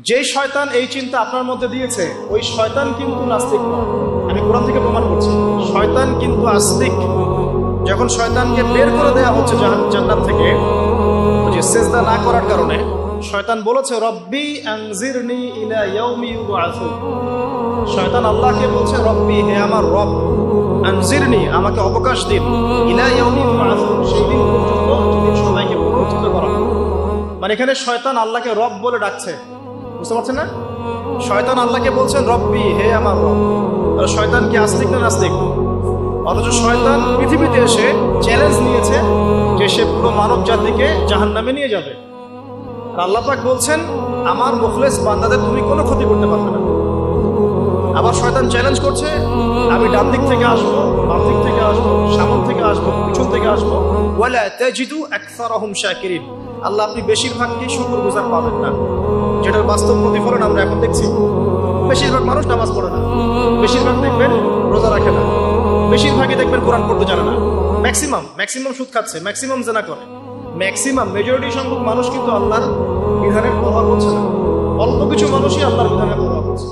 যে শয়তান এই চিন্তা আপনার মধ্যে দিয়েছে ওই শয়তান কিন্তু নাস্তিক নয়। আমি কোরআন থেকে প্রমাণ করছি, শয়তান কিন্তু আস্তিক। যখন শয়তানকে বের করে দেওয়া হচ্ছে জান্নাত থেকে, যে সেজদা না করার কারণে, শয়তান বলেছে রব্বি আনজিরনি ইলা ইয়াউমি ইউবআসুন। শয়তান আল্লাহকে বলছে রব্বি, হে আমার রব, আনজিরনি, আমাকে অবকাশ দিন, ইলা ইয়াউমি ইউবআসুন, সেই দিন পর্যন্ত যেদিন সবাইকে পুনরুত্থিত করা হবে। মানে এখানে শয়তান আল্লাহকে রব বলে ডাকছে, বুঝতে পারছেন না? শয়তান আল্লাহকে বলছেন রব্বি, হে আমার রব। শয়তান কি আস্তিক না নাস্তিক? অথচ শয়তান পৃথিবীতে এসে চ্যালেঞ্জ নিয়েছে যে সে পুরো মানব জাতিকে জাহান্নামে নিয়ে যাবে। আল্লাহ পাক বলছেন আমার মুখলেস বান্দাদের তুমি কোনো ক্ষতি করতে পারবে না। আবার শয়তান চ্যালেঞ্জ করছে আমি ডান দিক থেকে আসবো, বাম দিক থেকে আসবো, সামন থেকে আসবো, পিছন থেকে আসবো, ওয়ালা তাজিদু আকসারাহুম শাকিরিন। আল্লাহ আপনি বেশিরভাগকে শুকরগুজার পাবেন না, যেটার বাস্তব প্রতিফলন আমরা এখন দেখছি। বেশিরভাগ মানুষ নামাজ পড়ে না, বেশিরভাগ দেখবেন রোজা রাখে না, বেশিরভাগই দেখবেন কোরআন পড়তে জানে না, ম্যাক্সিমাম সুদ খাচ্ছে, ম্যাক্সিমাম জেনা করে, মেজরিটি সংখ্যক মানুষ কিন্তু আল্লাহর বিধানের পরোয়া করছে না। অল্প কিছু মানুষই আল্লাহর বিধানের পরোয়া করছে।